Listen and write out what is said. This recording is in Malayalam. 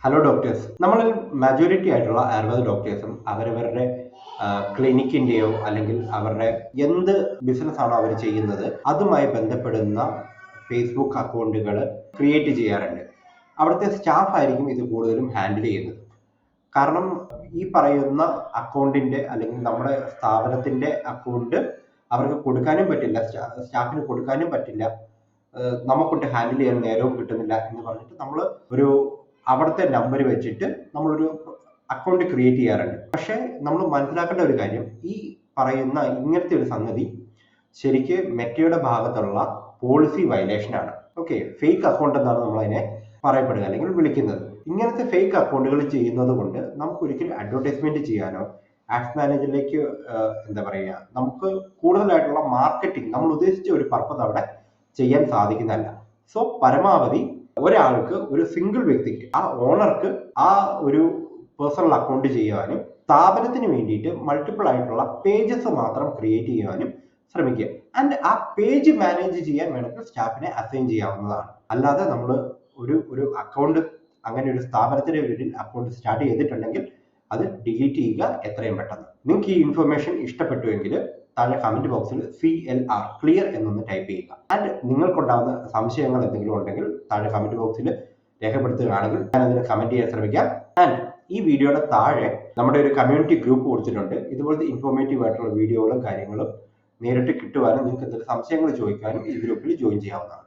Hello doctors. നമ്മളിൽ മെജോറിറ്റി ആയിട്ടുള്ള 60 ഡോക്ടേഴ്സും അവരവരുടെ ക്ലിനിക്കിൻ്റെയോ അല്ലെങ്കിൽ അവരുടെ എന്ത് ബിസിനസ്സാണോ അവർ ചെയ്യുന്നത് അതുമായി ബന്ധപ്പെടുന്ന ഫേസ്ബുക്ക് അക്കൗണ്ടുകൾ ക്രിയേറ്റ് ചെയ്യാറുണ്ട്. അവിടുത്തെ സ്റ്റാഫ് ആയിരിക്കും ഇത് കൂടുതലും ഹാൻഡിൽ ചെയ്യുന്നത്. കാരണം ഈ പറയുന്ന അക്കൗണ്ടിൻ്റെ അല്ലെങ്കിൽ നമ്മുടെ സ്ഥാപനത്തിൻ്റെ അക്കൗണ്ട് അവർക്ക് കൊടുക്കാനും പറ്റില്ല, സ്റ്റാഫിന് കൊടുക്കാനും പറ്റില്ല, നമുക്കൊട്ട് ഹാൻഡിൽ ചെയ്യാൻ നേരവും കിട്ടുന്നില്ല എന്ന് പറഞ്ഞിട്ട് നമ്മൾ ഒരു അവിടുത്തെ നമ്പർ വെച്ചിട്ട് നമ്മളൊരു അക്കൗണ്ട് ക്രിയേറ്റ് ചെയ്യാറുണ്ട്. പക്ഷേ നമ്മൾ മനസ്സിലാക്കേണ്ട ഒരു കാര്യം, ഈ പറയുന്ന ഇങ്ങനത്തെ ഒരു സംഗതി ശരിക്ക് മെറ്റയുടെ ഭാഗത്തുള്ള പോളിസി വയലേഷൻ ആണ്. ഓക്കെ, ഫേക്ക് അക്കൗണ്ട് എന്നാണ് നമ്മൾ അതിനെ പറയപ്പെടുക അല്ലെങ്കിൽ വിളിക്കുന്നത്. ഇങ്ങനത്തെ ഫേക്ക് അക്കൗണ്ടുകൾ ചെയ്യുന്നത് കൊണ്ട് നമുക്ക് ഒരിക്കലും അഡ്വർടൈസ്മെന്റ് ചെയ്യാനോ ആഡ്സ് മാനേജറിലേക്ക് എന്താ പറയുക, നമുക്ക് കൂടുതലായിട്ടുള്ള മാർക്കറ്റിംഗ് നമ്മൾ ഉദ്ദേശിച്ച ഒരു പർപ്പസ് അവിടെ ചെയ്യാൻ സാധിക്കുന്നതല്ല. സോ പരമാവധി ഒരാൾക്ക്, ഒരു സിംഗിൾ വ്യക്തിക്ക്, ആ ഓണർക്ക് ആ ഒരു പേഴ്സണൽ അക്കൗണ്ട് ചെയ്യുവാനും സ്ഥാപനത്തിന് വേണ്ടിയിട്ട് മൾട്ടിപ്പിൾ ആയിട്ടുള്ള പേജസ് മാത്രം ക്രിയേറ്റ് ചെയ്യുവാനും ശ്രമിക്കുക. ആൻഡ് ആ പേജ് മാനേജ് ചെയ്യാൻ വേണമെങ്കിൽ സ്റ്റാഫിനെ അസൈൻ ചെയ്യാവുന്നതാണ്. അല്ലാതെ നമ്മൾ ഒരു അക്കൗണ്ട്, അങ്ങനെ ഒരു സ്ഥാപനത്തിന്റെ പേരിൽ അക്കൗണ്ട് സ്റ്റാർട്ട് ചെയ്തിട്ടുണ്ടെങ്കിൽ അത് ഡിലീറ്റ് ചെയ്യുക എത്രയും പെട്ടെന്ന്. നിങ്ങൾക്ക് ഈ ഇൻഫർമേഷൻ ഇഷ്ടപ്പെട്ടുവെങ്കിൽ താഴെ കമന്റ് ബോക്സിൽ CLR ക്ലിയർ എന്നൊന്ന് ടൈപ്പ് ചെയ്യുക. ആൻഡ് നിങ്ങൾക്കുണ്ടാകുന്ന സംശയങ്ങൾ എന്തെങ്കിലും ഉണ്ടെങ്കിൽ താഴെ കമന്റ് ബോക്സിൽ രേഖപ്പെടുത്തുകയാണെങ്കിൽ ഞാൻ അതിന് കമന്റ് ചെയ്യാൻ ശ്രമിക്കാം. ആൻഡ് ഈ വീഡിയോയുടെ താഴെ നമ്മുടെ ഒരു കമ്മ്യൂണിറ്റി ഗ്രൂപ്പ് കൊടുത്തിട്ടുണ്ട്. ഇതുപോലത്തെ ഇൻഫോർമേറ്റീവ് ആയിട്ടുള്ള വീഡിയോകളും കാര്യങ്ങളും നേരിട്ട് കിട്ടുവാനും നിങ്ങൾക്ക് എന്തെങ്കിലും സംശയങ്ങൾ ചോദിക്കാനും ഈ ഗ്രൂപ്പിൽ ജോയിൻ ചെയ്യാവുന്നതാണ്.